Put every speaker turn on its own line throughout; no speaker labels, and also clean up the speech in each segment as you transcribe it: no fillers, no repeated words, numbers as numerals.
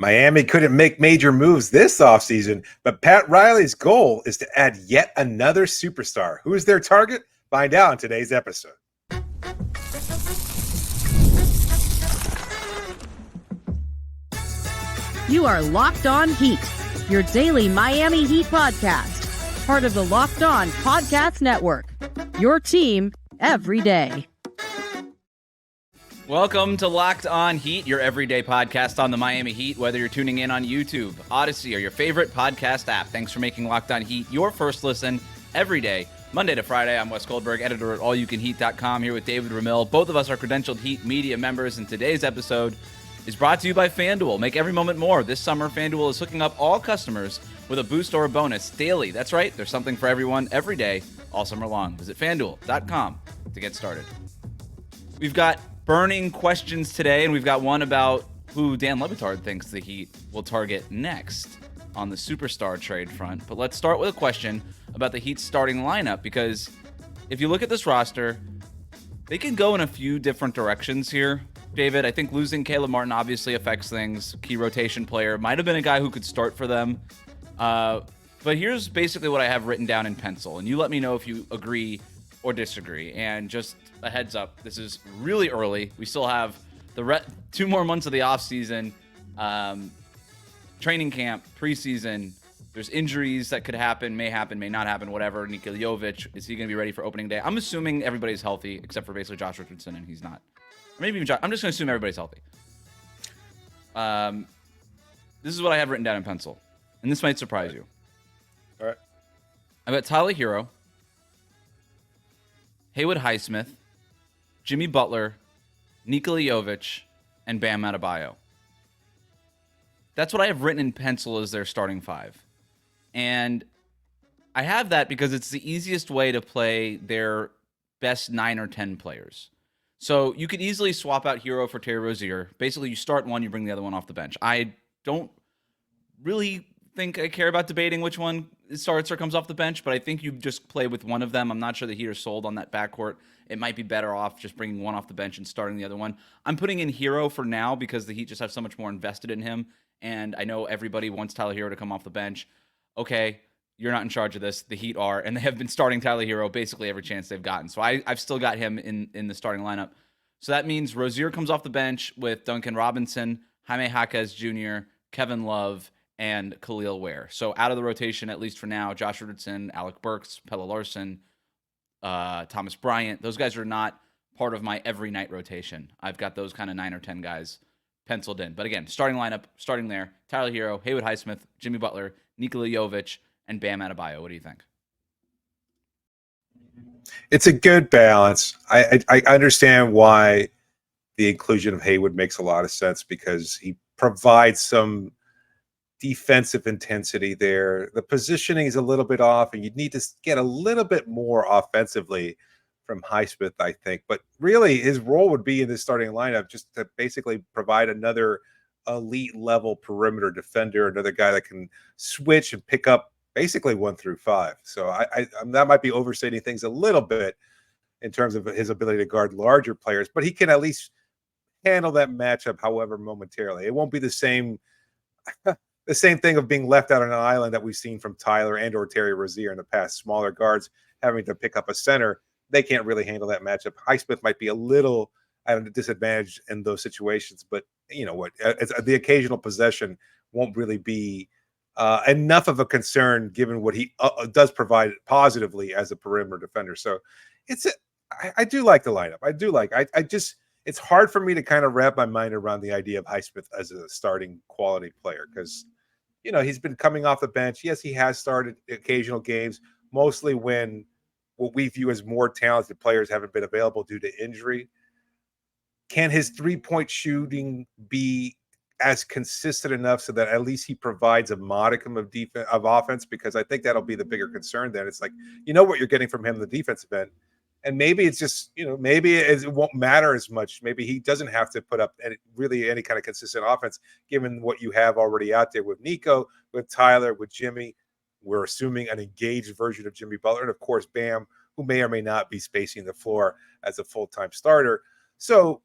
Miami couldn't make major moves this offseason, but Pat Riley's goal is to add yet another superstar. Who is their target? Find out in today's episode.
You are Locked On Heat, your daily Miami Heat podcast, part of the Locked On Podcast Network, your team every day.
Welcome to Locked On Heat, your everyday podcast on the Miami Heat, whether you're tuning in on YouTube, Odyssey, or your favorite podcast app. Thanks for making Locked On Heat your first listen every day, Monday to Friday. I'm Wes Goldberg, editor at allyoucanheat.com, here with David Ramil. Both of us are credentialed Heat media members, and today's episode is brought to you by FanDuel. Make every moment more. This summer, FanDuel is hooking up all customers with a boost or a bonus daily. That's right, there's something for everyone every day, all summer long. Visit FanDuel.com to get started. We've got burning questions today, and we've got one about who Dan Le Batard thinks the Heat will target next on the superstar trade front. But let's start with a question about the Heat's starting lineup, because if you look at this roster, they can go in a few different directions here. David, I think losing Caleb Martin obviously affects things. Key rotation player. Might have been a guy who could start for them. But here's basically what I have written down in pencil, and you let me know if you agree or disagree. And just a heads up, this is really early. We still have the 2 more months of the offseason, training camp, preseason. There's injuries that could happen, may not happen, whatever. Nikola Jovic, is he going to be ready for opening day? I'm assuming everybody's healthy, except for basically Josh Richardson, and he's not. Or maybe even Josh. I'm just going to assume everybody's healthy. This is what I have written down in pencil, and this might surprise you.
All right.
I've got Tyler Hero, Haywood Highsmith, Jimmy Butler, Nikola Jovic, and Bam Adebayo. That's what I have written in pencil as their starting 5. And I have that because it's the easiest way to play their best 9 or 10 players. So you could easily swap out Hero for Terry Rozier. Basically, you start one, you bring the other one off the bench. I don't really think I care about debating which one starts or comes off the bench, but I think you just play with one of them. I'm not sure the Heat are sold on that backcourt. It might be better off just bringing one off the bench and starting the other one. I'm putting in Hero for now because the Heat just have so much more invested in him, and I know everybody wants Tyler Hero to come off the bench. Okay, you're not in charge of this. The Heat are, and they have been starting Tyler Hero basically every chance they've gotten. So I've still got him in the starting lineup. So that means Rozier comes off the bench with Duncan Robinson, Jaime Jaquez Jr., Kevin Love, and Kel'el Ware. So out of the rotation, at least for now, Josh Richardson, Alec Burks, Pelle Larsson, Thomas Bryant. Those guys are not part of my every night rotation. I've got those kind of 9 or 10 guys penciled in. But again, starting lineup, starting there, Tyler Hero, Haywood Highsmith, Jimmy Butler, Nikola Jovic, and Bam Adebayo. What do you think?
It's a good balance. I understand why the inclusion of Haywood makes a lot of sense because he provides some defensive intensity there. The positioning is a little bit off, and you'd need to get a little bit more offensively from Highsmith, I think. But really, his role would be in this starting lineup just to basically provide another elite level perimeter defender, another guy that can switch and pick up basically 1 through 5. So I that might be overstating things a little bit in terms of his ability to guard larger players, but he can at least handle that matchup, however, momentarily. It won't be the same the same thing of being left out on an island that we've seen from Tyler and or Terry Rozier in the past. Smaller guards having to pick up a center, they can't really handle that matchup. Highsmith might be a little at a disadvantage in those situations, but you know what? The occasional possession won't really be enough of a concern given what he does provide positively as a perimeter defender. So I do like the lineup. I just, it's hard for me to kind of wrap my mind around the idea of Highsmith as a starting quality player because, you know, he's been coming off the bench. Yes, he has started occasional games, mostly when what we view as more talented players haven't been available due to injury. Can his 3-point shooting be as consistent enough so that at least he provides a modicum of offense? Because I think that'll be the bigger concern then. It's like, you know what you're getting from him in the defensive end. And maybe it's just, you know, maybe it won't matter as much. Maybe he doesn't have to put up any kind of consistent offense, given what you have already out there with Nico, with Tyler, with Jimmy. We're assuming an engaged version of Jimmy Butler. And, of course, Bam, who may or may not be spacing the floor as a full-time starter. So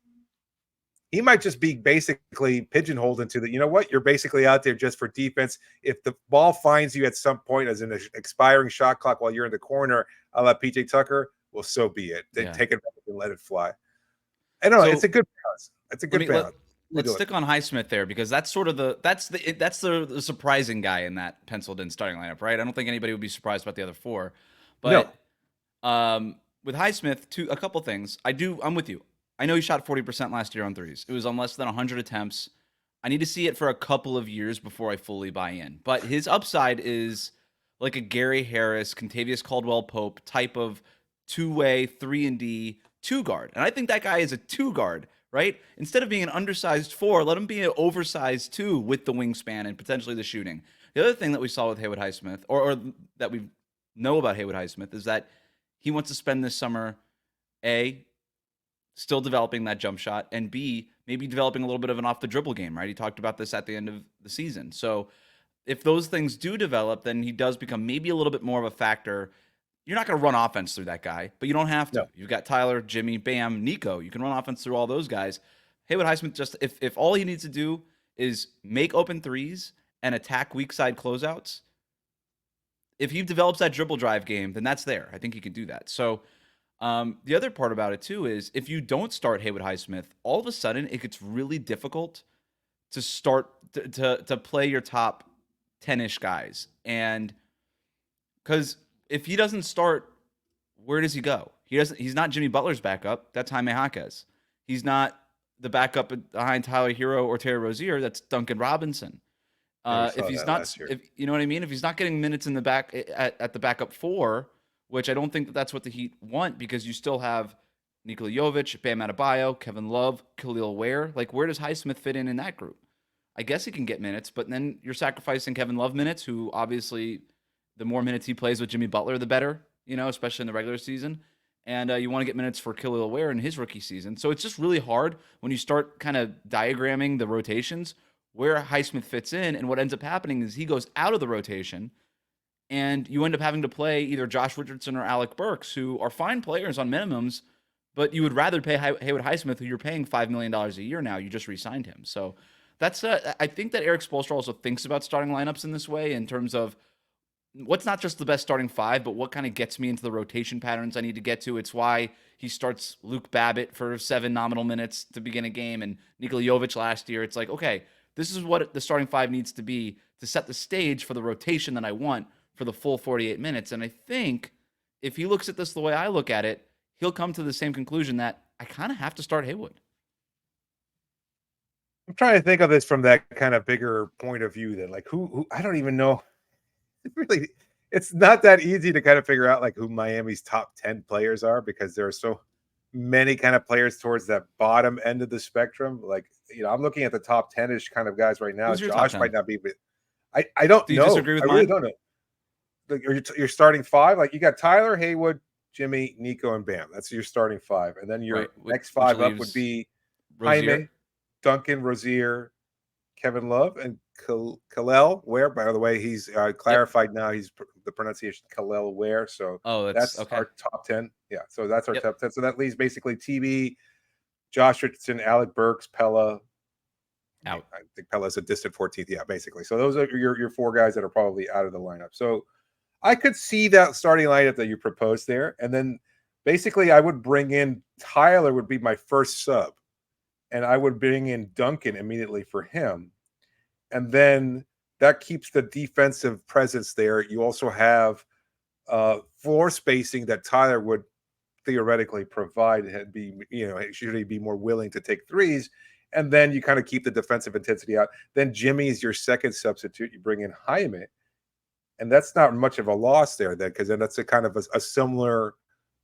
he might just be basically pigeonholed into the, you know what, you're basically out there just for defense. If the ball finds you at some point as an expiring shot clock while you're in the corner, a la PJ Tucker, well, so be it. Then take it and let it fly. I don't know. It's a good balance. It's a good balance.
Let's stick on Highsmith there, because that's sort of the surprising guy in that penciled-in starting lineup, right? I don't think anybody would be surprised about the other four, but with Highsmith, a couple things. I'm with you. I know he shot 40% last year on threes. It was on less than 100 attempts. I need to see it for a couple of years before I fully buy in. But his upside is like a Gary Harris, Contavious Caldwell-Pope type of two-way 3-and-D two-guard. And I think that guy is a two-guard, right? Instead of being an undersized 4, let him be an oversized 2 with the wingspan and potentially the shooting. The other thing that we saw with Haywood Highsmith, or that we know about Haywood Highsmith, is that he wants to spend this summer, A, still developing that jump shot, and B, maybe developing a little bit of an off-the-dribble game, right? He talked about this at the end of the season. So if those things do develop, then he does become maybe a little bit more of a factor. You're not going to run offense through that guy, but you don't have to. No. You've got Tyler, Jimmy, Bam, Nico. You can run offense through all those guys. Haywood Highsmith, just if all he needs to do is make open threes and attack weak side closeouts, if he develops that dribble drive game, then that's there. I think he can do that. So the other part about it, too, is if you don't start Haywood Highsmith, all of a sudden it gets really difficult to start to play your top 10-ish guys. And because if he doesn't start, where does he go? He's not Jimmy Butler's backup. That's Jaime Jaquez. He's not the backup behind Tyler Hero or Terry Rozier. That's Duncan Robinson. If he's not, you know what I mean? If he's not getting minutes in the back at the backup 4, which I don't think that's what the Heat want, because you still have Nikola Jovic, Bam Adebayo, Kevin Love, Kel'el Ware. Like, where does Highsmith fit in that group? I guess he can get minutes, but then you're sacrificing Kevin Love minutes, who obviously the more minutes he plays with Jimmy Butler, the better, especially in the regular season. And you want to get minutes for Kel'el Ware in his rookie season. So it's just really hard when you start kind of diagramming the rotations where Highsmith fits in. And what ends up happening is he goes out of the rotation, and you end up having to play either Josh Richardson or Alec Burks, who are fine players on minimums, but you would rather pay Haywood Highsmith, who you're paying $5 million a year now. You just re-signed him. So that's I think that Eric Spoelstra also thinks about starting lineups in this way, in terms of what's not just the best starting 5, but what kind of gets me into the rotation patterns I need to get to. It's why he starts Luke Babbitt for 7 nominal minutes to begin a game, and Nikola Jovic last year. It's like, okay, this is what the starting 5 needs to be to set the stage for the rotation that I want for the full 48 minutes. And I think if he looks at this the way I look at it, he'll come to the same conclusion that I kind of have to start Haywood.
I'm trying to think of this from that kind of bigger point of view, that like who I don't even know. Really, it's not that easy to kind of figure out like who Miami's top 10 players are, because there are so many kind of players towards that bottom end of the spectrum. Like, I'm looking at the top 10-ish kind of guys right now. Josh might not be, but I don't know.
Do you disagree with
I
mine?
really don't know. Like, you're starting 5. Like, you got Tyler, Haywood, Jimmy, Nico, and Bam. That's your starting 5. And then your next 5 up would be Jaime, Duncan, Rozier, Kevin Love, and Kel'el Ware. By the way, he's clarified now. He's the pronunciation Kel'el Ware. So that's
okay.
Our top 10. Yeah, so that's our top 10. So that leaves basically TB, Josh Richardson, Alec Burks, Pella.
Out.
I think Pella's a distant 14th. Yeah, basically. So those are your 4 guys that are probably out of the lineup. So I could see that starting lineup that you proposed there. And then basically I would bring in Tyler would be my first sub. And I would bring in Duncan immediately for him. And then that keeps the defensive presence there. You also have floor spacing that Tyler would theoretically provide, and be, should he be more willing to take threes. And then you kind of keep the defensive intensity out. Then Jimmy is your second substitute. You bring in Jaime. And that's not much of a loss there, then, because then that's a kind of a similar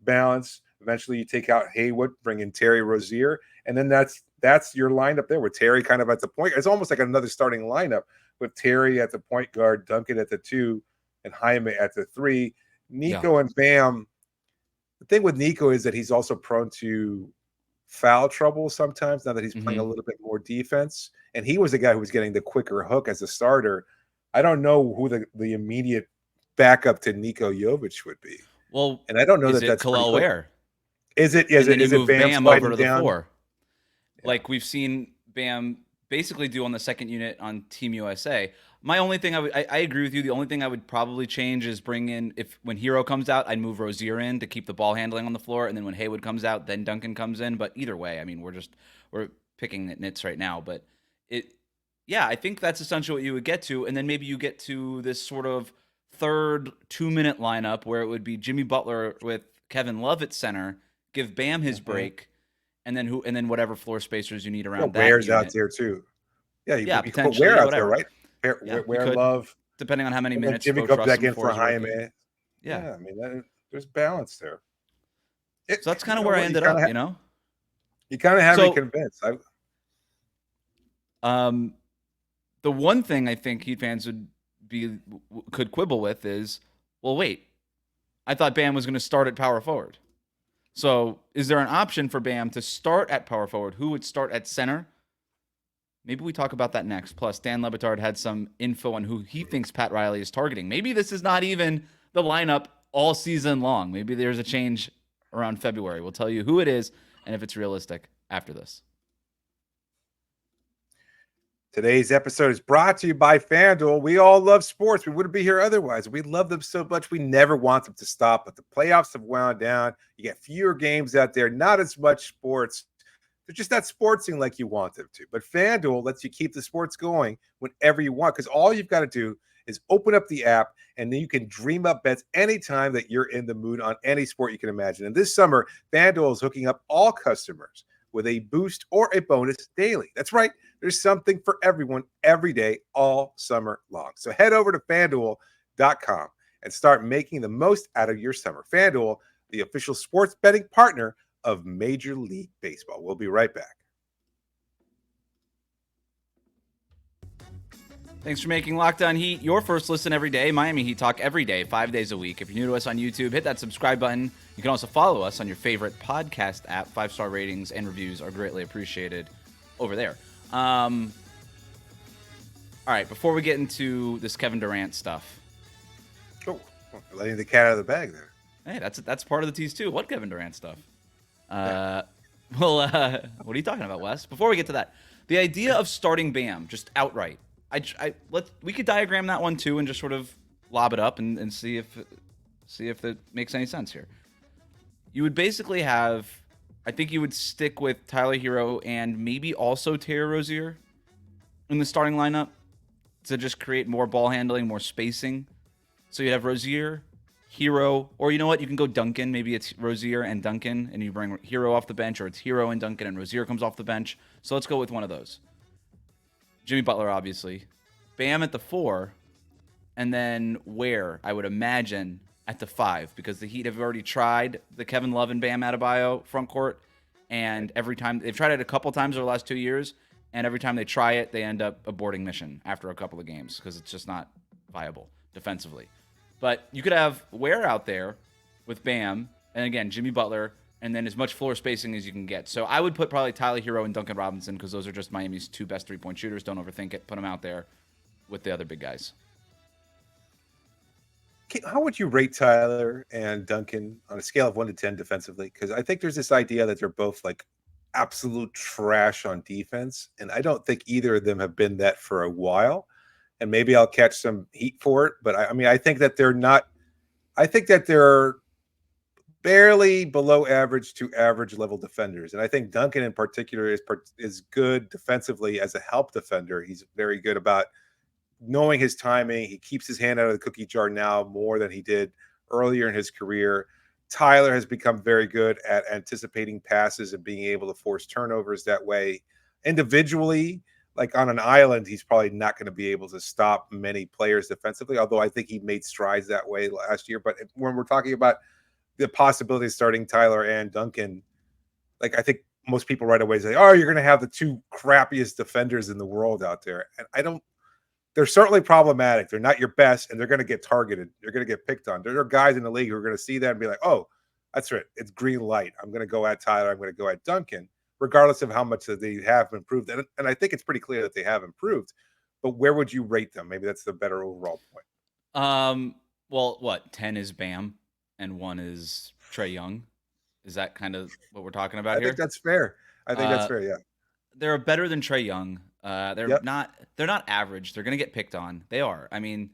balance. Eventually you take out Haywood, bring in Terry Rozier, and then that's your lineup there with Terry kind of at the point. It's almost like another starting lineup with Terry at the point guard, Duncan at the 2, and Jaime at the 3. Nico and Bam. The thing with Nico is that he's also prone to foul trouble sometimes, now that he's playing a little bit more defense. And he was the guy who was getting the quicker hook as a starter. I don't know who the immediate backup to Niko Jovic would be.
Well,
and I don't know
that's
Kel'el
Ware.
Is it Bam
over to the
down?
4? like we've seen Bam basically do on the second unit on Team USA. My only thing I agree with you. The only thing I would probably change is bring in, when Hero comes out, I'd move Rozier in to keep the ball handling on the floor, and then when Haywood comes out, then Duncan comes in. But either way, I mean, we're picking at nits right now. But yeah, I think that's essentially what you would get to, and then maybe you get to this sort of third 2-minute lineup where it would be Jimmy Butler with Kevin Love at center, give Bam his break, and then whatever floor spacers you need around that
Ware's
unit.
out there too. Yeah, you could put
potentially,
Ware out
whatever.
there, right? Ware Love,
depending on how many minutes
Jimmy
Spo
comes
trusts
back
him
in for
his rookie.
Yeah, I mean, there's balance there.
So that's kind of where I ended up, you know?
You kind of have me convinced.
The one thing I think Heat fans could quibble with is, well, wait, I thought Bam was going to start at power forward. So is there an option for Bam to start at power forward? Who would start at center? Maybe we talk about that next. Plus, Dan Le Batard had some info on who he thinks Pat Riley is targeting. Maybe this is not even the lineup all season long. Maybe there's a change around February. We'll tell you who it is and if it's realistic after this.
Today's episode is brought to you by FanDuel. We all love sports. We wouldn't be here otherwise. We love them so much. We never want them to stop, but the playoffs have wound down. You get fewer games out there, not as much sports. They're just not sportsing like you want them to. But FanDuel lets you keep the sports going whenever you want, because all you've got to do is open up the app, and then you can dream up bets anytime that you're in the mood on any sport you can imagine. And this summer, FanDuel is hooking up all customers with a boost or a bonus daily. That's right. There's something for everyone every day, all summer long. So head over to FanDuel.com and start making the most out of your summer. FanDuel, the official sports betting partner of Major League Baseball. We'll be right back.
Thanks for making Locked On Heat your first listen every day. Miami Heat talk every day, 5 days a week. If you're new to us on YouTube, hit that subscribe button. You can also follow us on your favorite podcast app. 5-star ratings and reviews are greatly appreciated over there. All right, before we get into this Kevin Durant stuff.
Oh, letting the cat out of the bag there.
Hey, that's part of the tease too. What Kevin Durant stuff? What are you talking about, Wes? Before we get to that, the idea of starting Bam just outright. We could diagram that one too and just sort of lob it up and see if it makes any sense here. You would basically have, I think you would stick with Tyler Hero and maybe also Terry Rozier in the starting lineup to just create more ball handling, more spacing. So you'd have Rozier, Hero, or you know what? You can go Duncan. Maybe it's Rozier and Duncan, and you bring Hero off the bench, or it's Hero and Duncan, and Rozier comes off the bench. So let's go with one of those. Jimmy Butler, obviously. Bam at the 4, and then Ware, I would imagine, at the 5, because the Heat have already tried the Kevin Love and Bam Adebayo front court, and every time they've tried it a couple times over the last 2 years, and every time they try it, they end up aborting mission after a couple of games because it's just not viable defensively. But you could have Ware out there with Bam, and again, Jimmy Butler, and then as much floor spacing as you can get. So I would put probably Tyler Hero and Duncan Robinson because those are just Miami's 2 best three-point shooters. Don't overthink it. Put them out there with the other big guys.
How would you rate Tyler and Duncan on a scale of 1 to 10 defensively? Because I think there's this idea that they're both like absolute trash on defense, and I don't think either of them have been that for a while. And maybe I'll catch some heat for it, but I mean, I think that they're not. I think that they're barely below average to average level defenders, and I think Duncan in particular is good defensively as a help defender. He's very good about knowing his timing. He keeps his hand out of the cookie jar now more than he did earlier in his career. Tyler has become very good at anticipating passes and being able to force turnovers that way. Individually, like on an island, he's probably not going to be able to stop many players defensively, although I think he made strides that way last year. But when we're talking about the possibility of starting Tyler and Duncan, like I think most people right away say, oh, you're going to have the 2 crappiest defenders in the world out there. And they're certainly problematic. They're not your best, and they're going to get targeted. They're going to get picked on. There are guys in the league who are going to see that and be like, oh, that's right. It's green light. I'm going to go at Tyler. I'm going to go at Duncan, regardless of how much they have improved. And I think it's pretty clear that they have improved. But where would you rate them? Maybe that's the better overall point.
Well, what? 10 is Bam, and 1 is Trae Young. Is that kind of what we're talking about here?
I think that's fair. Yeah.
they're better than Trae Young. They're
Yep.
not average. They're going to get picked on. They are. I mean,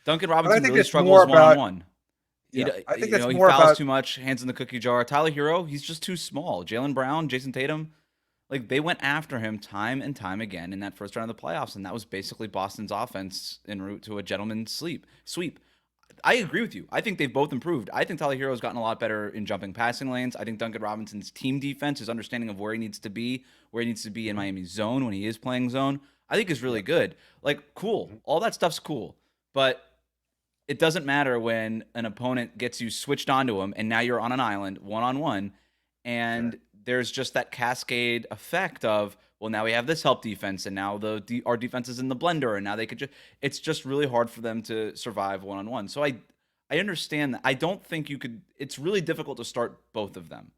Duncan
But I
Robinson
think
really
it's more
struggles one on
about
one.
yeah. I think
You
that's
know, he
more
fouls
about
too much, hands in the cookie jar. Tyler Hero, he's just too small. Jaylen Brown, Jason Tatum, like they went after him time and time again in that first round of the playoffs, and that was basically Boston's offense en route to a gentleman's sweep. I agree with you. I think they've both improved. I think Tyler Hero's gotten a lot better in jumping passing lanes. I think Duncan Robinson's team defense, his understanding of where he needs to be in Miami's zone when he is playing zone, I think is really good. Like, cool. All that stuff's cool. But it doesn't matter when an opponent gets you switched onto him and now you're on an island one-on-one, and there's just that cascade effect of, well, now we have this help defense, and now our defense is in the blender, and now they could just, it's just really hard for them to survive one-on-one. So I understand that. I don't think you could, it's really difficult to start both of them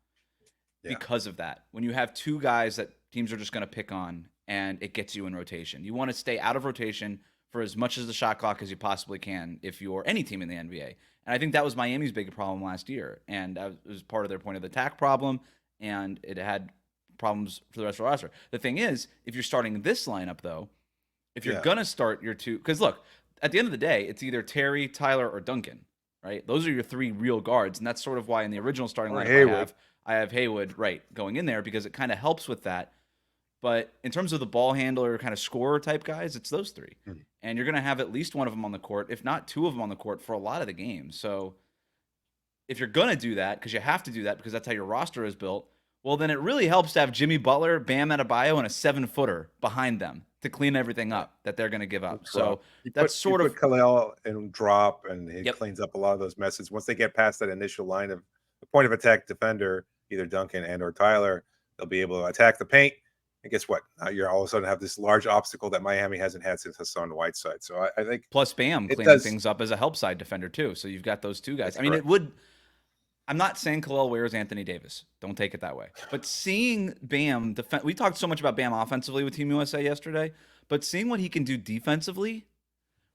because of that. When you have two guys that teams are just going to pick on and it gets you in rotation, you want to stay out of rotation for as much as the shot clock as you possibly can if you're any team in the NBA. And I think that was Miami's big problem last year. And it was part of their point of attack problem, and it had problems for the rest of the roster. The thing is, if you're starting this lineup, though, if you're going to start your two, because look, at the end of the day, it's either Terry, Tyler, or Duncan, right? Those are your three real guards. And that's sort of why in the original starting lineup I have Haywood, right, going in there, because it kind of helps with that. But in terms of the ball handler, kind of scorer type guys, it's those three. Mm-hmm. And you're going to have at least one of them on the court, if not two of them on the court for a lot of the games. So if you're going to do that, because you have to do that because that's how your roster is built, well, then it really helps to have Jimmy Butler, Bam Adebayo, and a 7-footer behind them to clean everything up that they're going to give up. So that's sort of
Kel'el and drop, and he cleans up a lot of those messes. Once they get past that initial line of the point of attack defender, either Duncan and or Tyler, they'll be able to attack the paint. And guess what? Now you're all of a sudden have this large obstacle that Miami hasn't had since Hassan Whiteside. So I think
plus Bam cleaning things up as a help side defender too. So you've got those two guys. I mean, it would. I'm not saying Kel'el Ware is Anthony Davis. Don't take it that way. But seeing Bam defend, we talked so much about Bam offensively with Team USA yesterday. But seeing what he can do defensively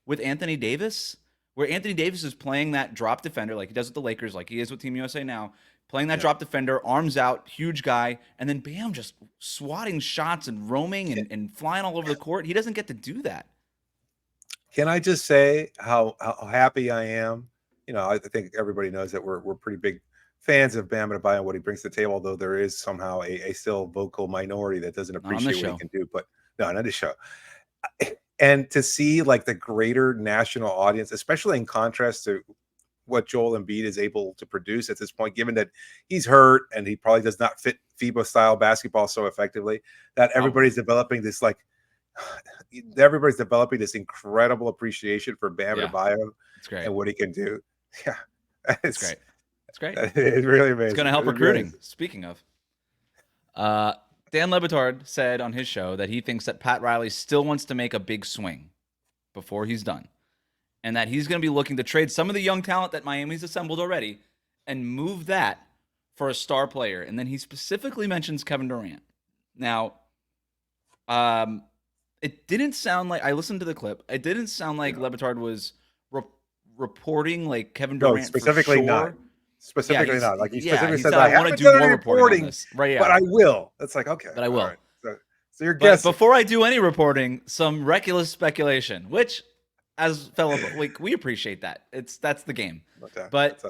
with Anthony Davis, where Anthony Davis is playing that drop defender like he does with the Lakers, like he is with Team USA now. Playing that drop defender, arms out, huge guy, and then Bam just swatting shots and roaming and flying all over the court. He doesn't get to do that.
Can I just say how happy I am? You know, I think everybody knows that we're pretty big fans of Bam Adebayo and what he brings to the table, although there is somehow a still vocal minority that doesn't appreciate what he can do. But no, not the show. And to see like the greater national audience, especially in contrast to what Joel Embiid is able to produce at this point, given that he's hurt and he probably does not fit FIBA style basketball so effectively, that everybody's developing this incredible appreciation for Bam Adebayo and what he can do. Yeah,
it's great. It's great.
It's really amazing.
It's going to help recruiting. Speaking of, Dan Le Batard said on his show that he thinks that Pat Riley still wants to make a big swing before he's done, and that he's going to be looking to trade some of the young talent that Miami's assembled already and move that for a star player. And then he specifically mentions Kevin Durant. Now, it didn't sound like, I listened to the clip, it didn't sound like Le Batard was reporting like Kevin Durant.
No, specifically
for sure.
not. Specifically not. Like he specifically
he
says,
I want to do more reporting on this. Right,
but I will. That's like, okay.
But I will.
Right. So you're guessing.
Before I do any reporting, some reckless speculation, which as fellow, we appreciate that. That's the game. Okay. But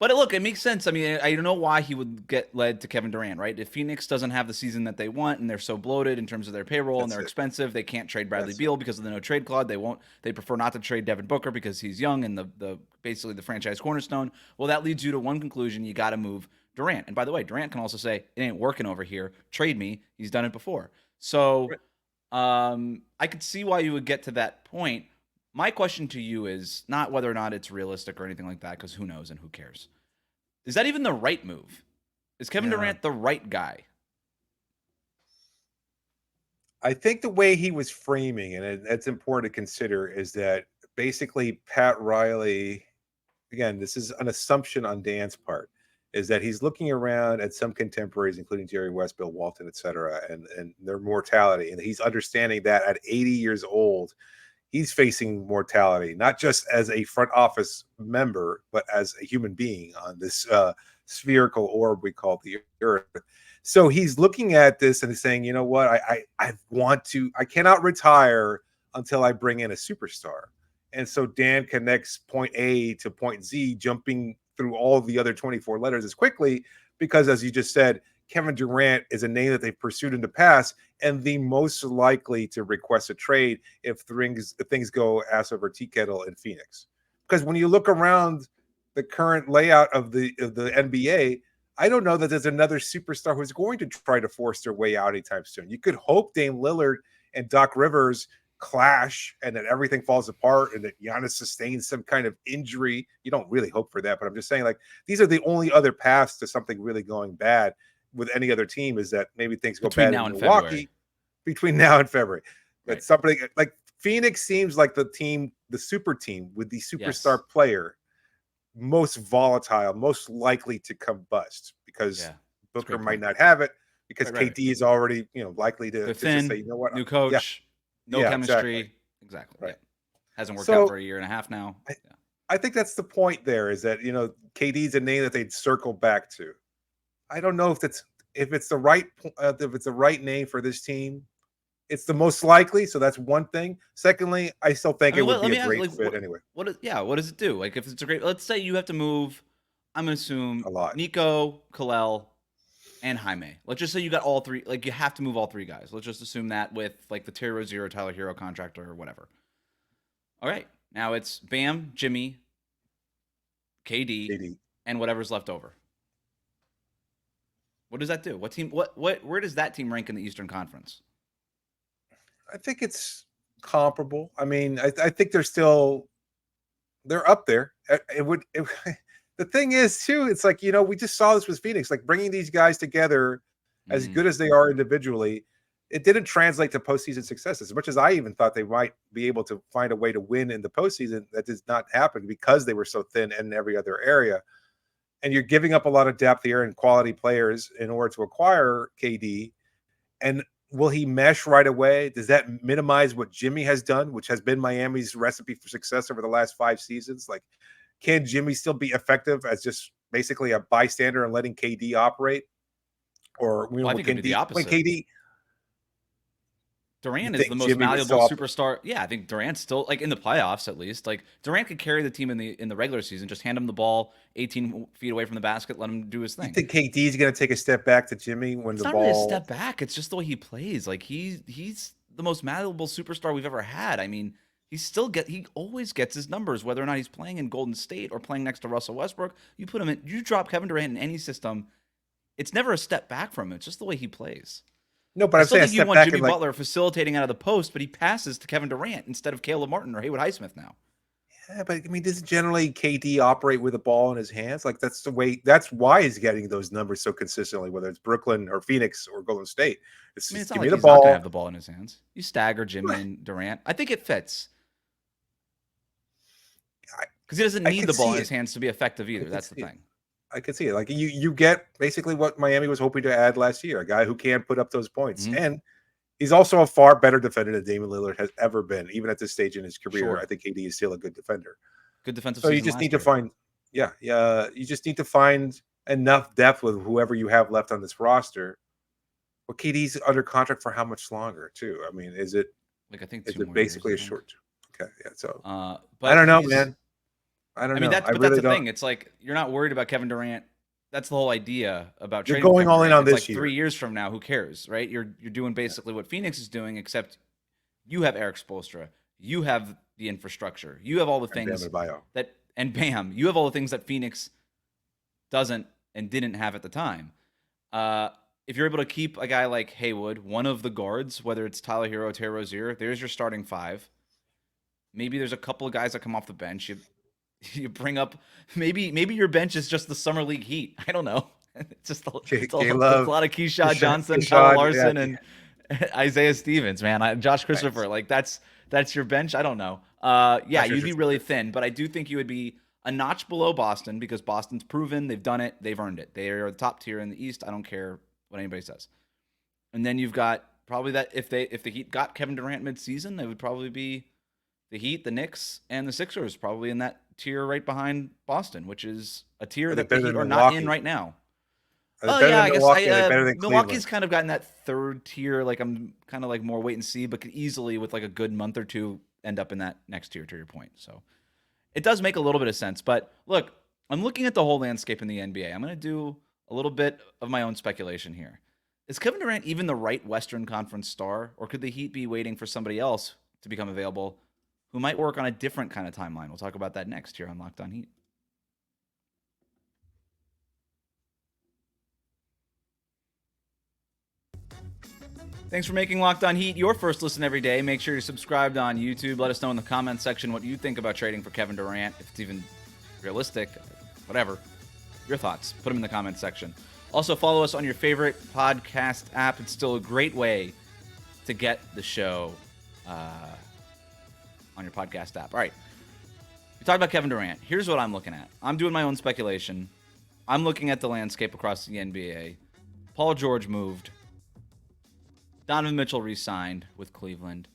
but look, it makes sense. I mean, I don't know why he would get led to Kevin Durant, right? If Phoenix doesn't have the season that they want and they're so bloated in terms of their payroll and they're expensive, they can't trade Bradley Beal because of the no trade clause. They prefer not to trade Devin Booker because he's young and the basically the franchise cornerstone. Well, that leads you to one conclusion: you got to move Durant. And by the way, Durant can also say, "It ain't working over here. Trade me." He's done it before. So I could see why you would get to that point. My question to you is not whether or not it's realistic or anything like that, because who knows and who cares. Is that even the right move? Is Kevin Durant the right guy?
I think the way he was framing, and it's important to consider, is that basically Pat Riley, again, this is an assumption on Dan's part, is that he's looking around at some contemporaries, including Jerry West, Bill Walton, et cetera, and their mortality. And he's understanding that at 80 years old, he's facing mortality, not just as a front office member, but as a human being on this spherical orb we call the Earth. So he's looking at this and he's saying, you know what, I cannot retire until I bring in a superstar. And so Dan connects point A to point Z, jumping through all the other 24 letters as quickly, because as you just said, Kevin Durant is a name that they've pursued in the past and the most likely to request a trade if things go ass over tea kettle in Phoenix. Because when you look around the current layout of the NBA, I don't know that there's another superstar who's going to try to force their way out anytime soon. You could hope Dame Lillard and Doc Rivers clash and that everything falls apart and that Giannis sustains some kind of injury. You don't really hope for that, but I'm just saying, like, these are the only other paths to something really going bad with any other team, is that maybe things go bad in Milwaukee between now and February. But something like Phoenix seems like the team, the super team with the superstar player, most volatile, most likely to combust, because Booker might not have it, because KD is already, likely to say, you know what,
new coach, no chemistry. Exactly. Right. Yeah. Hasn't worked out for a year and a half now.
I think that's the point there, is that, KD's a name that they'd circle back to. I don't know if it's the right name for this team. It's the most likely, so that's one thing. Secondly, I still think it would be a great fit anyway.
What does it do? Like, if it's a great, let's say you have to move, I'm gonna assume
a lot.
Nico, Kel'el, and Jaime. Let's just say you got all three. Like, you have to move all three guys. Let's just assume that with like the Terry Rozier, Tyler Hero contract or whatever. All right, now it's Bam, Jimmy, KD, and whatever's left over. What does that do? What team? Where does that team rank in the Eastern Conference?
I think it's comparable. I mean, I think they're up there. The thing is too, it's like, we just saw this with Phoenix, like bringing these guys together, as good as they are individually, it didn't translate to postseason success. As much as I even thought they might be able to find a way to win in the postseason, that did not happen because they were so thin in every other area. And you're giving up a lot of depth here and quality players in order to acquire KD. And will he mesh right away? Does that minimize what Jimmy has done, which has been Miami's recipe for success over the last 5 seasons? Like, can Jimmy still be effective as just basically a bystander and letting KD operate? Or
I think it'd be the opposite.
KD,
Durant is the most valuable superstar. Yeah, I think Durant's still, like, in the playoffs at least. Like, Durant could carry the team in the regular season. Just hand him the ball 18 feet away from the basket, let him do his thing.
You think KD's going to take a step back to Jimmy when the ball?
It's not really a step back. It's just the way he plays. Like, he's the most valuable superstar we've ever had. I mean, he always gets his numbers, whether or not he's playing in Golden State or playing next to Russell Westbrook. You drop Kevin Durant in any system, it's never a step back from him. It's just the way he plays.
No, but I'm saying
you want Jimmy Butler facilitating out of the post, but he passes to Kevin Durant instead of Caleb Martin or Haywood Highsmith now.
Yeah, but I mean, doesn't generally KD operate with the ball in his hands? Like, that's why he's getting those numbers so consistently, whether it's Brooklyn or Phoenix or Golden State.
It's not like he's not gonna have the ball in his hands. You stagger Jimmy and Durant. I think it fits. Because he doesn't need the ball in his hands to be effective either. That's the thing.
I could see it. Like, you get basically what Miami was hoping to add last year, a guy who can put up those points. Mm-hmm. And he's also a far better defender than Damian Lillard has ever been, even at this stage in his career. Sure. I think KD is still a good defender.
Good defensive.
So you just need to find, you just need to find enough depth with whoever you have left on this roster. Well, KD's under contract for how much longer, too? I mean, is it
like, I think
is it basically a short? Okay, yeah. So
but
I don't know, man. I don't know.
That's the thing. It's like, you're not worried about Kevin Durant. That's the whole idea about trading.
You're going all in on this year.
3 years from now, who cares, right? You're doing basically what Phoenix is doing, except you have Eric Spoelstra, you have the infrastructure, you have all the things and Bam, you have all the things that Phoenix doesn't and didn't have at the time. If you're able to keep a guy like Haywood, one of the guards, whether it's Tyler Hero, Terry Rozier, there's your starting 5. Maybe there's a couple of guys that come off the bench. You bring up maybe your bench is just the summer league Heat. I don't know. It's just a lot of Keyshawn Johnson, Kyle Larson, and Isaiah Stevens. Man, Josh Christopher. Nice. Like, that's your bench. I don't know. You'd be really thin, but I do think you would be a notch below Boston, because Boston's proven they've done it. They've earned it. They are the top tier in the East. I don't care what anybody says. And then you've got probably that if the Heat got Kevin Durant midseason, they would probably be the Heat, the Knicks, and the Sixers probably in that tier right behind Boston, which is a tier
Are they
that the
better
Heat
than
are not in
Milwaukee?
right now.
Are they
Oh
better
yeah,
than
I guess
Milwaukee? Are they better than
Milwaukee's
Cleveland?
kind of gotten that third tier. Like I'm kind of like more wait and see, but could easily with like a good month or two end up in that next tier. To your point, so it does make a little bit of sense. But look, I'm looking at the whole landscape in the NBA. I'm going to do a little bit of my own speculation here. Is Kevin Durant even the right Western Conference star, or could the Heat be waiting for somebody else to become available who might work on a different kind of timeline? We'll talk about that next here on Locked On Heat. Thanks for making Locked On Heat your first listen every day. Make sure you're subscribed on YouTube. Let us know in the comments section what you think about trading for Kevin Durant, if it's even realistic, whatever. Your thoughts. Put them in the comments section. Also, follow us on your favorite podcast app. It's still a great way to get the show on your podcast app. All right. We talked about Kevin Durant. Here's what I'm looking at. I'm doing my own speculation. I'm looking at the landscape across the NBA. Paul George moved. Donovan Mitchell re-signed with Cleveland.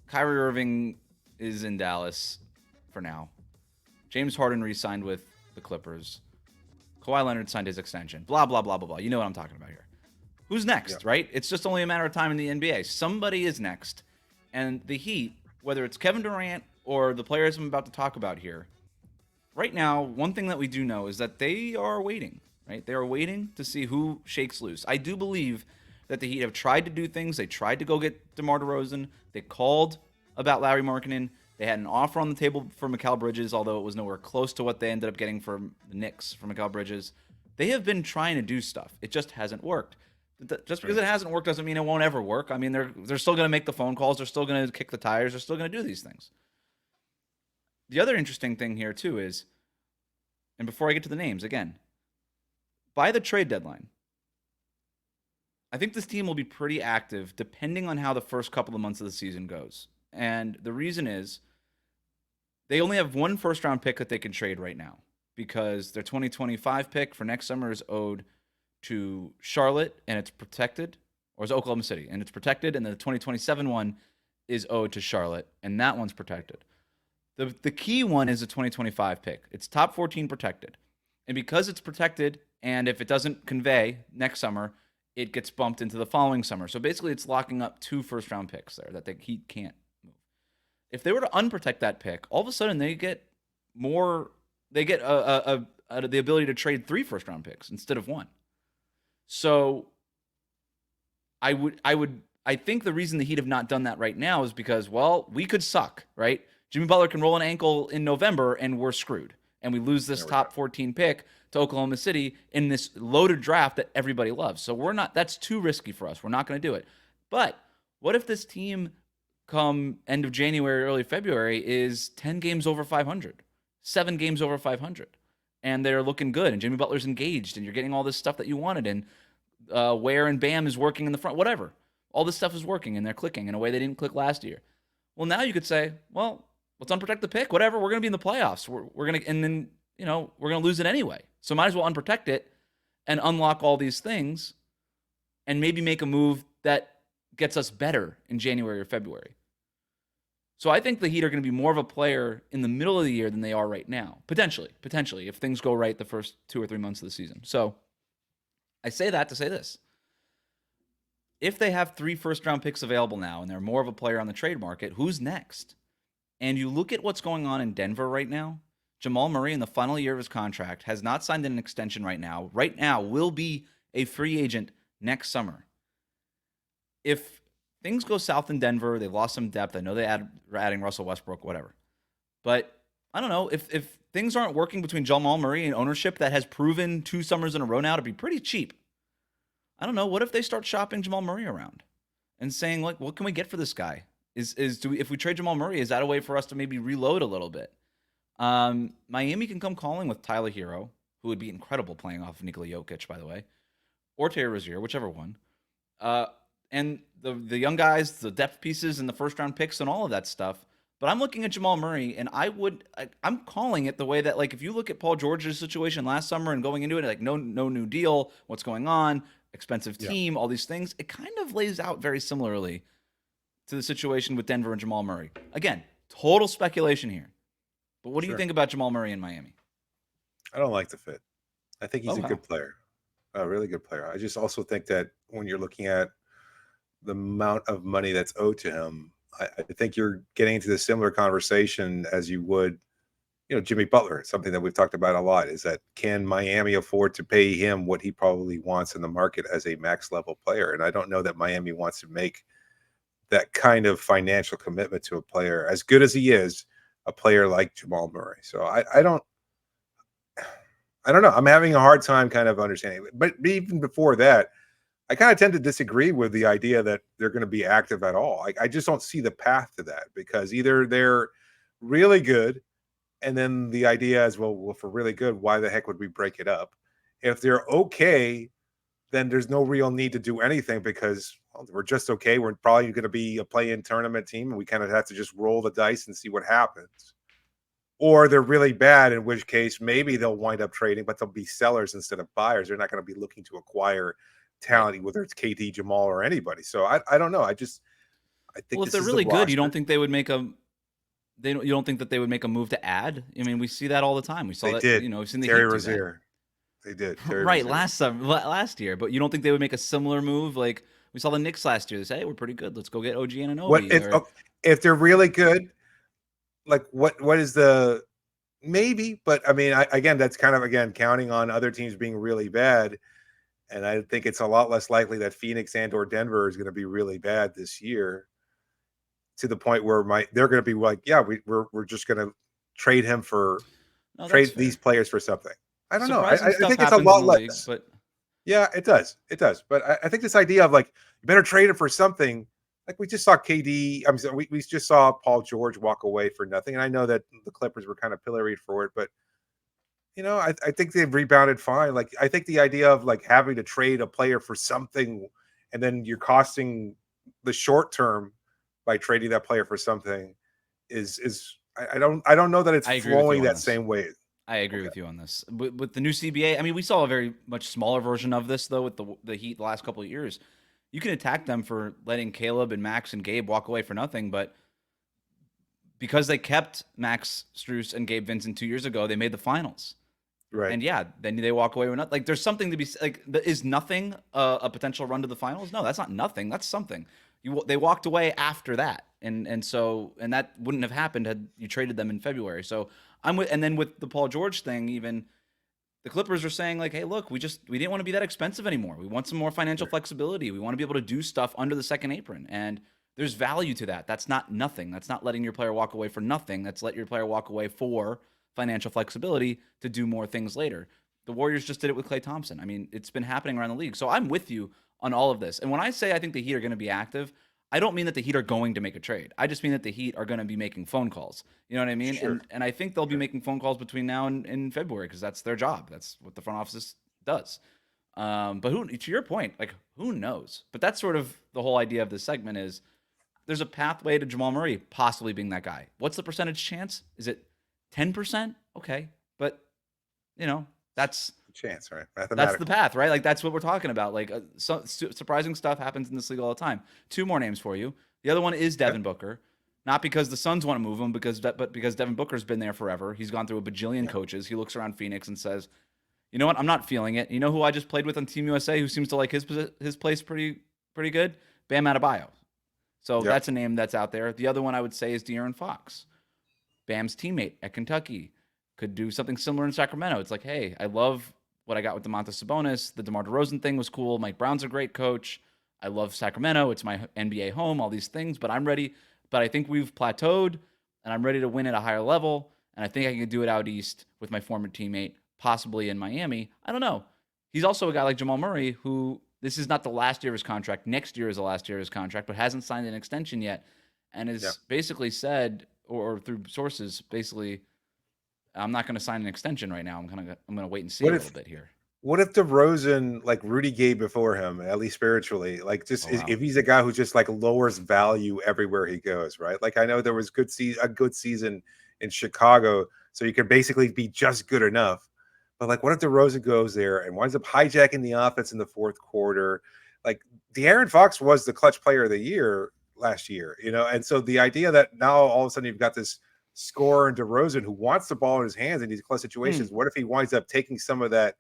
Kyrie Irving is in Dallas for now. James Harden re-signed with the Clippers. Kawhi Leonard signed his extension. Blah, blah, blah, blah, blah. You know what I'm talking about here. Who's next, right? It's just only a matter of time in the NBA. Somebody is next. And the Heat, whether it's Kevin Durant or the players I'm about to talk about here, right now, one thing that we do know is that they are waiting, right? They are waiting to see who shakes loose. I do believe that the Heat have tried to do things. They tried to go get DeMar DeRozan. They called about Larry Markkinen. They had an offer on the table for Mikal Bridges, although it was nowhere close to what they ended up getting from the Knicks for Mikal Bridges. They have been trying to do stuff. It just hasn't worked. Just because it hasn't worked doesn't mean it won't ever work. I mean, they're still going to make the phone calls. They're still going to kick the tires. They're still going to do these things. The other interesting thing here, too, is, and before I get to the names, again, by the trade deadline, I think this team will be pretty active depending on how the first couple of months of the season goes. And the reason is they only have one first-round pick that they can trade right now because their 2025 pick for next summer is owed to Charlotte, and it's protected, or it's Oklahoma City, and it's protected, and the 2027 one is owed to Charlotte, and that one's protected. The key one is the 2025 pick. It's top 14 protected. And because it's protected, and if it doesn't convey next summer, it gets bumped into the following summer. So basically it's locking up 2 first-round picks there that the Heat can't move. If they were to unprotect that pick, all of a sudden they get more, they get the ability to trade 3 first-round picks instead of 1. So I think the reason the Heat have not done that right now is because, well, we could suck, right? Jimmy Butler can roll an ankle in November and we're screwed. And we lose this top 14 pick to Oklahoma City in this loaded draft that everybody loves. So that's too risky for us. We're not going to do it. But what if this team come end of January, early February is 10 games over 500, 7 games over 500, and they're looking good, and Jimmy Butler's engaged, and you're getting all this stuff that you wanted, and Ware and Bam is working in the front, whatever. All this stuff is working, and they're clicking in a way they didn't click last year. Well, now you could say, well, let's unprotect the pick, whatever. We're going to be in the playoffs. We're going to, and then, we're going to lose it anyway. So might as well unprotect it and unlock all these things and maybe make a move that gets us better in January or February. So I think the Heat are going to be more of a player in the middle of the year than they are right now. Potentially, if things go right the first 2 or 3 months of the season. So I say that to say this. If they have 3 first-round picks available now and they're more of a player on the trade market, who's next? And you look at what's going on in Denver right now. Jamal Murray, in the final year of his contract, has not signed an extension right now. Right now, will be a free agent next summer. If things go south in Denver, they've lost some depth. I know they're adding Russell Westbrook, whatever. But I don't know. If things aren't working between Jamal Murray and ownership that has proven 2 summers in a row now to be pretty cheap, I don't know. What if they start shopping Jamal Murray around and saying, like, what can we get for this guy? If we trade Jamal Murray, is that a way for us to maybe reload a little bit? Miami can come calling with Tyler Hero, who would be incredible playing off of Nikola Jokic, by the way, or Terry Rozier, whichever one. And the young guys, the depth pieces, and the first-round picks and all of that stuff. But I'm looking at Jamal Murray, and I'm calling it the way that, like, if you look at Paul George's situation last summer and going into it, like, no new deal, what's going on, expensive team, all these things, it kind of lays out very similarly to the situation with Denver and Jamal Murray. Again, total speculation here. But what do you think about Jamal Murray in Miami?
I don't like the fit. I think he's a
wow.
good player, a really good player. I just also think that when you're looking at the amount of money that's owed to him, I think you're getting into the similar conversation as you would, Jimmy Butler. Something that we've talked about a lot is that can Miami afford to pay him what he probably wants in the market as a max level player? And I don't know that Miami wants to make that kind of financial commitment to a player as good as he is, a player like Jamal Murray. So I don't know. I'm having a hard time kind of understanding. But even before that, I kind of tend to disagree with the idea that they're going to be active at all. I just don't see the path to that, because either they're really good, and then the idea is, well, if we're really good, why the heck would we break it up? If they're okay, then there's no real need to do anything, because we're just okay. We're probably going to be a play-in tournament team, and we kind of have to just roll the dice and see what happens. Or they're really bad, in which case maybe they'll wind up trading, but they'll be sellers instead of buyers. They're not going to be looking to acquire talent, whether it's KD, Jamal, or anybody. So I don't know. I think,
well, if they're really good, you don't think they would make a you don't think that they would make a move to add? I mean, we see that all the time. We saw that.
Did.
We've seen the
Terry
Heat do
Rozier. They did. Terry
right,
Rozier.
last year. But you don't think they would make a similar move? Like we saw the Knicks last year. They say, hey, we're pretty good. Let's go get OG Anunoby.
If they're really good, like what is the maybe? But I mean, that's kind of counting on other teams being really bad. And I think it's a lot less likely that Phoenix and or Denver is going to be really bad this year, to the point where they're going to be like, yeah, we're just going to trade him for these players for something. I don't know. I think it's a lot less.
League, but
yeah, it does. It does. But I think this idea of like, you better trade him for something. Like we just saw KD. I'm sorry, we just saw Paul George walk away for nothing. And I know that the Clippers were kind of pilloried for it, but I think they've rebounded fine. Like, I think the idea of like having to trade a player for something, and then you're costing the short term by trading that player for something is I don't know that it's flowing that same way.
I agree with you on this. With the new CBA, I mean, we saw a very much smaller version of this though with the Heat the last couple of years. You can attack them for letting Caleb and Max and Gabe walk away for nothing, but because they kept Max Strus and Gabe Vincent 2 years ago, they made the finals.
Right.
And yeah, then they walk away with nothing. Like, there's something to be like. Is nothing a potential run to the finals? No, that's not nothing. That's something. They walked away after that, and that wouldn't have happened had you traded them in February. So and then with the Paul George thing, even the Clippers are saying like, hey, look, we didn't want to be that expensive anymore. We want some more financial flexibility. We want to be able to do stuff under the second apron, and there's value to that. That's not nothing. That's not letting your player walk away for nothing. That's let your player walk away for financial flexibility to do more things later. The Warriors just did it with Klay Thompson. I mean, it's been happening around the league. So I'm with you on all of this. And when I say I think the Heat are going to be active, I don't mean that the Heat are going to make a trade. I just mean that the Heat are going to be making phone calls. You know what I mean?
Sure.
And I think they'll be making phone calls between now and February, because that's their job. That's what the front office does. But to your point, like, who knows? But that's sort of the whole idea of this segment is there's a pathway to Jamal Murray possibly being that guy. What's the percentage chance? Is it 10%? Okay. But, that's
chance, right?
That's the path, right? Like, that's what we're talking about. Like, surprising stuff happens in this league all the time. Two more names for you. The other one is Devin Booker. Not because the Suns want to move him, but because Devin Booker's been there forever. He's gone through a bajillion coaches. He looks around Phoenix and says, you know what? I'm not feeling it. You know who I just played with on Team USA who seems to like his place pretty good? Bam Adebayo. So that's a name that's out there. The other one I would say is De'Aaron Fox. Bam's teammate at Kentucky. Could do something similar in Sacramento. It's like, hey, I love what I got with Domantas Sabonis. The DeMar DeRozan thing was cool. Mike Brown's a great coach. I love Sacramento. It's my NBA home, all these things. But I'm ready. But I think we've plateaued, and I'm ready to win at a higher level. And I think I can do it out east with my former teammate, possibly in Miami. I don't know. He's also a guy like Jamal Murray, who this is not the last year of his contract. Next year is the last year of his contract, but hasn't signed an extension yet, and has basically said, or through sources, basically, I'm not going to sign an extension right now. I'm going to wait and see a little bit here.
What if DeRozan, like Rudy Gay before him, at least spiritually, like if he's a guy who just like lowers value everywhere he goes, right? Like, I know there was a good season in Chicago, so you could basically be just good enough. But like, what if DeRozan goes there and winds up hijacking the offense in the fourth quarter? Like, De'Aaron Fox was the clutch player of the year last year, and so the idea that now all of a sudden you've got this scorer in DeRozan who wants the ball in his hands in these close situations. What if he winds up taking some of that,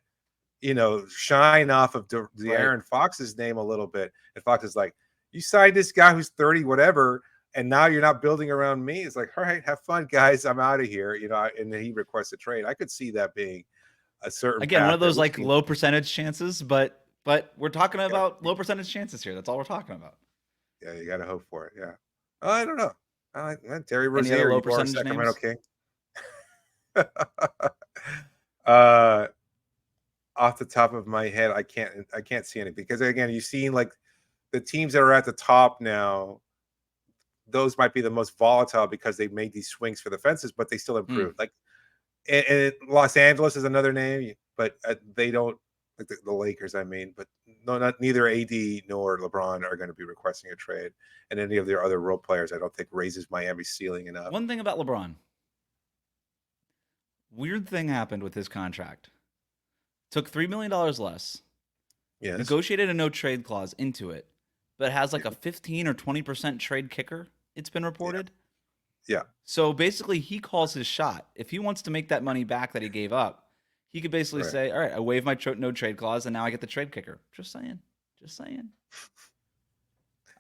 shine off of the
Right.
Aaron Fox's name a little bit? And Fox is like, you signed this guy who's 30, whatever, and now you're not building around me. It's like, all right, have fun, guys. I'm out of here. And then he requests a trade. I could see that being a certain
Again, one
path
of
that
those
we've
like
seen.
low percentage chances, but we're talking about low percentage chances here. That's all we're talking about.
Yeah, you got to hope for it. Yeah. I don't know. I like Terry
Any other
Rozier,
low
you are
percentage
Sacramento
names?
King. uh, Off the top of my head, I can't see anything because again, you've seen like the teams that are at the top now. Those might be the most volatile because they made these swings for the fences, but they still improved. Like, and Los Angeles is another name, but they don't like the Lakers. I mean, but no, neither AD nor LeBron are going to be requesting a trade, and any of their other role players, I don't think raises Miami's ceiling enough.
One thing about LeBron, weird thing happened with his contract. Took $3 million less.
Yes.
Negotiated a no trade clause into it, but has like a 15 or 20% trade kicker. It's been reported.
Yeah.
So basically, he calls his shot. If he wants to make that money back that he gave up, he could basically say, "All right, I waive my no trade clause, and now I get the trade kicker." Just saying.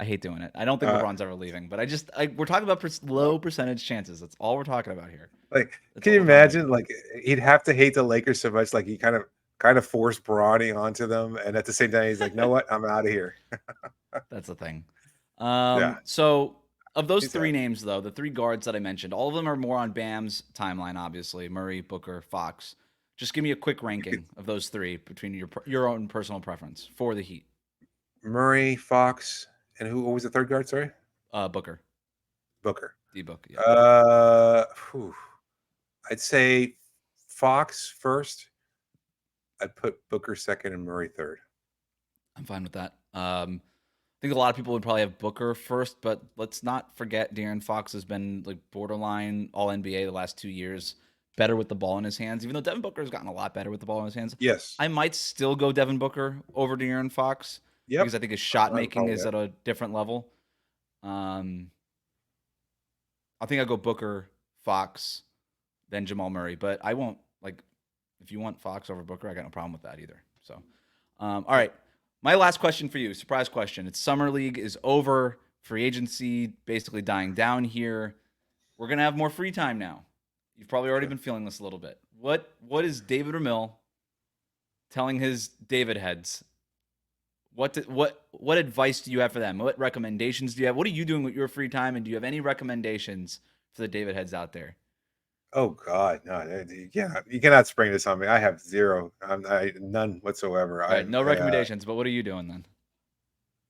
I hate doing it. I don't think LeBron's ever leaving, but we're talking about low percentage chances. That's all we're talking about here.
Like, can you imagine? Like, he'd have to hate the Lakers so much, like he kind of forced Bronny onto them, and at the same time, he's like, "No, what? I'm out of here."
That's the thing.
Yeah.
So of those three names, though, the three guards that I mentioned, all of them are more on Bam's timeline, obviously. Murray, Booker, Fox. Just give me a quick ranking of those three between your own personal preference for the Heat.
Murray, Fox, and what was the third guard? Sorry,
Booker. D-Book.
Yeah. I'd say Fox first. I'd put Booker second and Murray third.
I'm fine with that. I think a lot of people would probably have Booker first, but let's not forget De'Aaron Fox has been like borderline All NBA the last 2 years, better with the ball in his hands. Even though Devin Booker has gotten a lot better with the ball in his hands.
Yes,
I might still go Devin Booker over De'Aaron Fox because I think his shot making is at a different level. I think I'll go Booker, Fox, then Jamal Murray, but I won't if you want Fox over Booker, I got no problem with that either. So, all right. My last question for you, surprise question. It's Summer League is over. Free agency basically dying down here. We're going to have more free time now. You've probably already been feeling this a little bit. What is David Ramil telling his David heads? What advice do you have for them? What recommendations do you have? What are you doing with your free time? And do you have any recommendations for the David heads out there?
Oh God, no! You cannot spring this on me. I have zero. None whatsoever.
Right, no recommendations. But what are you doing then?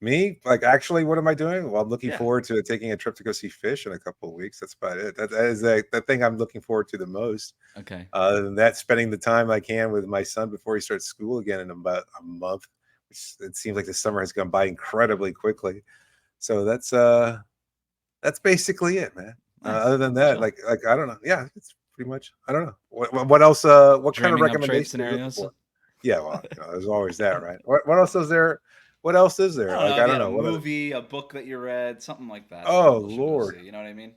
Me, actually, what am I doing? Well, I'm looking forward to taking a trip to go see Fish in a couple of weeks. That's about it. That is the thing I'm looking forward to the most.
Okay.
Other than that, spending the time I can with my son before he starts school again in about a month. It seems like the summer has gone by incredibly quickly. So that's basically it, man.
Nice.
Other than that, I don't know. Yeah, it's pretty much. I don't know what else. What kind of recommendations?
Scenarios?
Yeah, well, there's always that, right? What else is there? What else is there?
I don't know. A movie, a book that you read, something like that.
Oh Lord,
you know what I mean?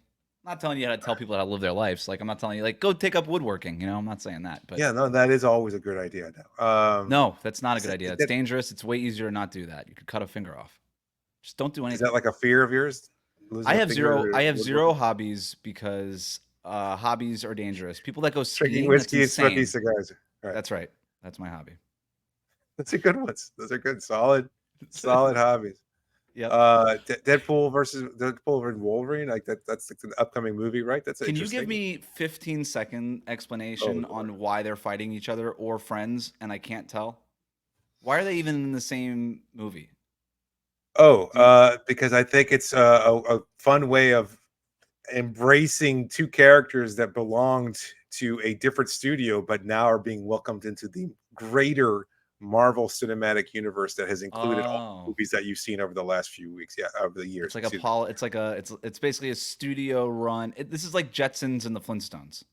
I'm not telling you how to tell people how to live their lives. I'm not telling you go take up woodworking. I'm not saying that. But
yeah, no, that is always a good idea.
No, that's not a good idea. It's dangerous. It's way easier to not do that. You could cut a finger off. Just don't do anything.
Is that like a fear of yours?
I have zero hobbies because hobbies are dangerous. People that go skiing,
drinking whiskey and
smoking
cigars. Right.
That's right. That's my hobby.
That's a good one. Those are good, solid hobbies.
Yeah.
Deadpool versus Wolverine. That's an upcoming movie, right?
Can you give me 15-second explanation on why they're fighting each other or friends? And I can't tell. Why are they even in the same movie?
Because I think it's a fun way of embracing two characters that belonged to a different studio, but now are being welcomed into the greater Marvel Cinematic Universe that has included all the movies that you've seen over the last few weeks, over the years.
It's basically a studio run. This is like Jetsons and the Flintstones.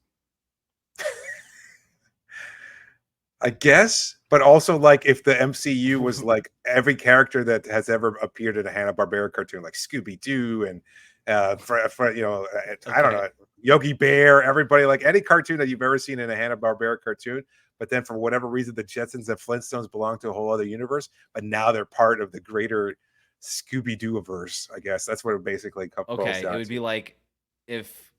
I guess, but also like if the MCU was like every character that has ever appeared in a Hanna-Barbera cartoon, like Scooby-Doo and I don't know, Yogi Bear, everybody, like any cartoon that you've ever seen in a Hanna-Barbera cartoon. But then for whatever reason, the Jetsons and Flintstones belong to a whole other universe, but now they're part of the greater Scooby-Doo-verse. I guess that's what it basically boils
Okay,
down
it would
to.
be like if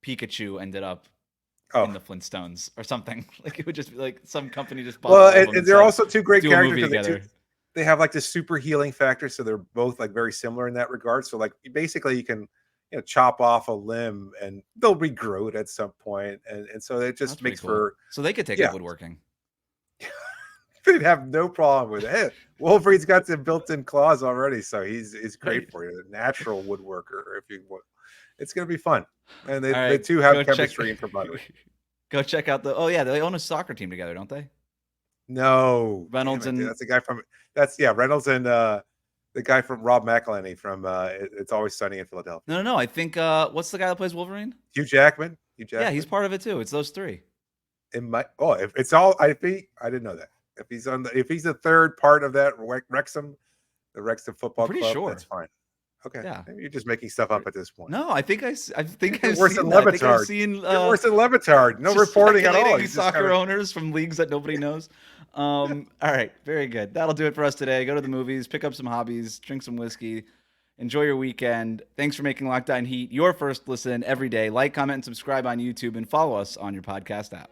Pikachu ended up
Oh,
in the Flintstones or something. Like it would just be like some company just bought
well,
all of them
and
and
they're
said,
also two great
do a
characters.
movie
And
together.
they have like this super healing factor, so they're both like very similar in that regard. So like basically, you can chop off a limb and they'll regrow it at some point, and so it just
That's pretty
makes
cool.
for
So they could take
yeah.
up woodworking.
They'd have no problem with it. Wolverine's got some built-in claws already, so he's great for you. A natural woodworker, if you want. It's gonna be fun, and
All
they
right,
two have
go
chemistry
check-
and camaraderie.
Go check out the. Oh yeah, they own a soccer team together, don't they?
No,
Reynolds
damn it, dude.
and
That's the guy from Reynolds and the guy from Rob McElhenney from It's Always Sunny in Philadelphia.
no. I think what's the guy that plays Wolverine?
Hugh Jackman.
Yeah, he's part of it too. It's those three.
If it's all I didn't know that. If he's the third part of that Wrexham, the Wrexham Football
pretty
Club,
sure.
that's fine. Okay,
Yeah.
maybe you're just making stuff up at this point.
No, I think I've
You're
seen that. I think I've seen
You're worse than Levitard. No reporting at all.
speculating soccer owners from leagues that nobody knows. All right, very good. That'll do it for us today. Go to the movies, pick up some hobbies, drink some whiskey, enjoy your weekend. Thanks for making Locked On Heat your first listen every day. Like, comment, and subscribe on YouTube, and follow us on your podcast app.